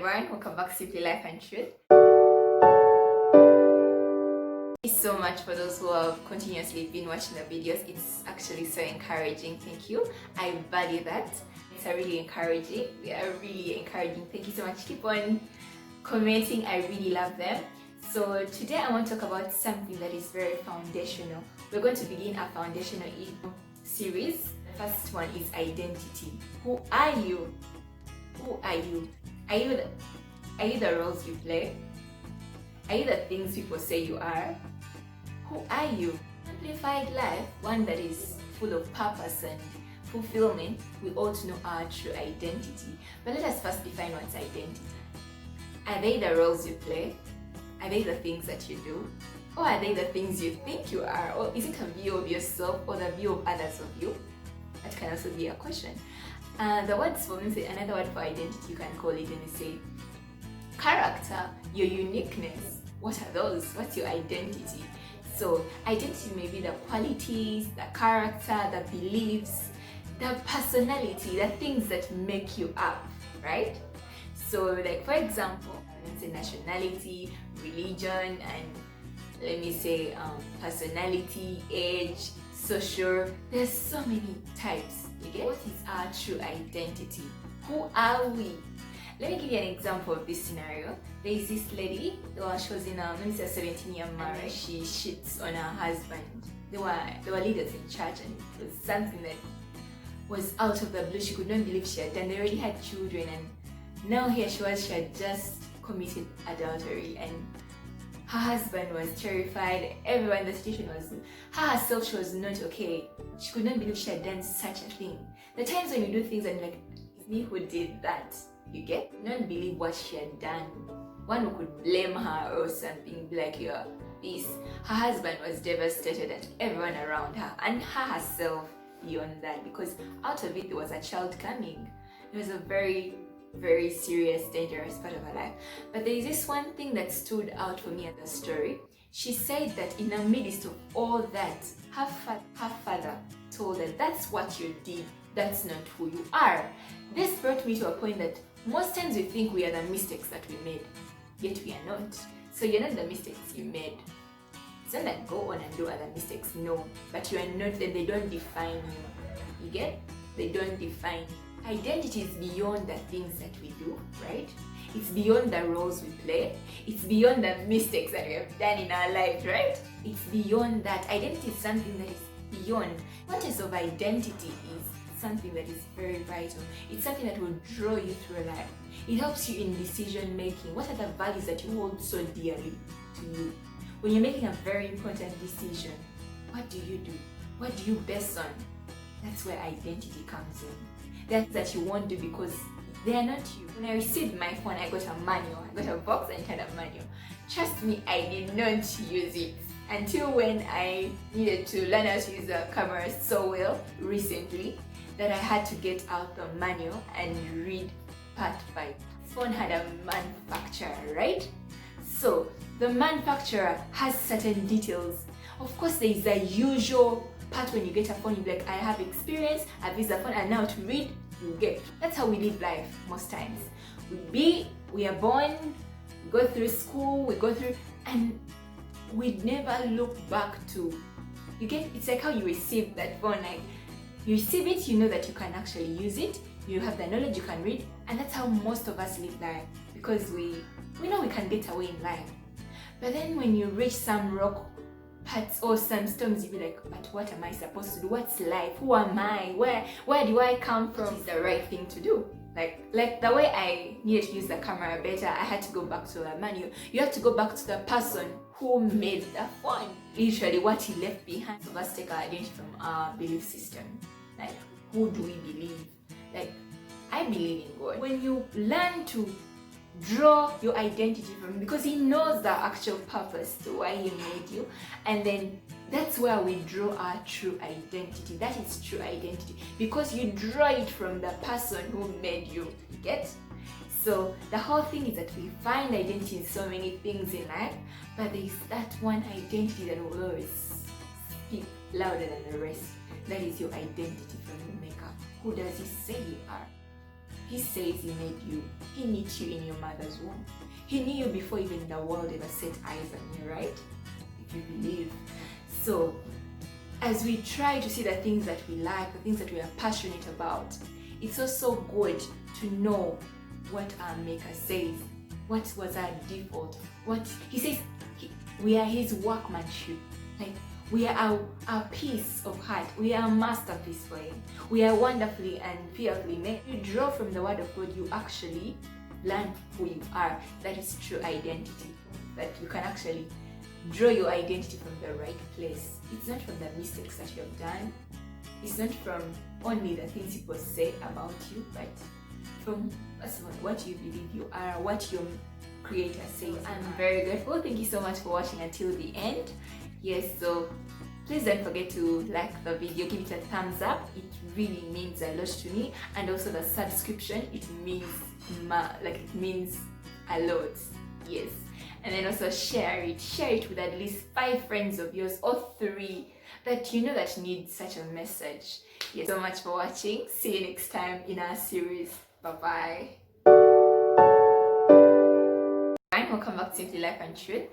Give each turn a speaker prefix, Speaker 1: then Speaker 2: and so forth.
Speaker 1: everyone, welcome back to Simply Life and Truth. Thank you so much for those who have continuously been watching the videos. It's actually so encouraging. Thank you. I value that. It's really encouraging. They are really encouraging. Thank you so much. Keep on commenting. I really love them. So today I want to talk about something that is very foundational. We're going to begin a foundational series. The first one is identity. Who are you? Who are you? Are you the roles you play? Are you the things people say you are? Who are you? Simplified life, one that is full of purpose and fulfillment, we ought to know our true identity. But let us first define what's identity. Are they the roles you play? Are they the things that you do? Or are they the things you think you are? Or is it a view of yourself or the view of others of you? That can also be a question. The words for me, another word for identity, you can call it, and you say character, your uniqueness. What are those? What's your identity? So identity may be the qualities, the character, the beliefs, the personality, the things that make you up, right? So like for example, let's say nationality, religion, and let me say personality, age, social. There's so many types. You get? What is our true identity? Who are we? Let me give you an example of this scenario. There is this lady, she was in a 17-year marriage. She cheats on her husband. They were leaders in church, and it was something that was out of the blue. She could not believe she had done. They already had children, and now here she was. She had just committed adultery, and her husband was terrified. Everyone in the situation was, her herself, she was not okay. She could not believe she had done such a thing. The times when you do things and like, it's me who did that. You get? Not believe what she had done. One who could blame her or something, like your this. Her husband was devastated, and everyone around her, and her herself beyond that, because out of it there was a child coming. It was a very, very serious, dangerous part of her life. But there is this one thing that stood out for me in the story. She said that in the midst of all that, her father told her, that's what you did, that's not who you are. This brought me to a point that most times we think we are the mistakes that we made, yet we are not. So you're not the mistakes you made. It's not like go on and do other mistakes, no. But you are not, and they don't define you. You get? They don't define you. Identity is beyond the things that we do, right? It's beyond the roles we play. It's beyond the mistakes that we have done in our lives, right? It's beyond that. Identity is something that is beyond. What is of identity is something that is very vital. It's something that will draw you through life. It helps you in decision making. What are the values that you hold so dearly to you? When you're making a very important decision, what do you do? What do you base on? That's where identity comes in. That's that you won't do because they are not you. When I received my phone, I got a manual. I got a box and had a manual. Trust me, I did not use it until when I needed to learn how to use the camera so well recently that I had to get out the manual and read part by part. Phone had a manufacturer, right? So the manufacturer has certain details. Of course, there is a usual part when you get a phone, you're like, I have experience, I've used the phone, and now to read, you get. That's how we live life most times. We are born, we go through school, and we never look back to, you get, it's like how you receive that phone, like, you receive it, you know that you can actually use it, you have the knowledge, you can read, and that's how most of us live life, because we know we can get away in life. But then when you reach some rock parts or some storms, you be like, but what am I supposed to do? What's life? Who am I? Where do I come from? What is the right thing to do? Like the way I needed to use the camera better, I had to go back to the manual. You have to go back to the person who made the phone. Literally what he left behind. So let's take our identity from our belief system. Like, who do we believe? Like, I believe in God. When you learn to draw your identity from, because he knows the actual purpose to why he made you, and then that's where we draw our true identity. That is true identity, because you draw it from the person who made you. Get? So the whole thing is that we find identity in so many things in life, but there is that one identity that will always speak louder than the rest. That is your identity from your maker. Who does he say you are? He says He made you. He knit you in your mother's womb. He knew you before even the world ever set eyes on you, right? If you believe. So, as we try to see the things that we like, the things that we are passionate about, it's also good to know what our Maker says. What was our default? What He says, we are His workmanship. Like, we are our piece of heart. We are a masterpiece for Him. We are wonderfully and fearfully made. You draw from the Word of God, you actually learn who you are. That is true identity. That you can actually draw your identity from the right place. It's not from the mistakes that you have done. It's not from only the things people say about you, but from what you believe you are, what your Creator says. I'm very grateful. Thank you so much for watching until the end. Yes, so please don't forget to like the video, give it a thumbs up. It really means a lot to me. And also the subscription, it means a lot. Yes. And then also share it with at least 5 friends of yours or 3 that you know that need such a message. Yes, so much for watching. See you next time in our series. Bye bye. Welcome back to Simply Life and Truth.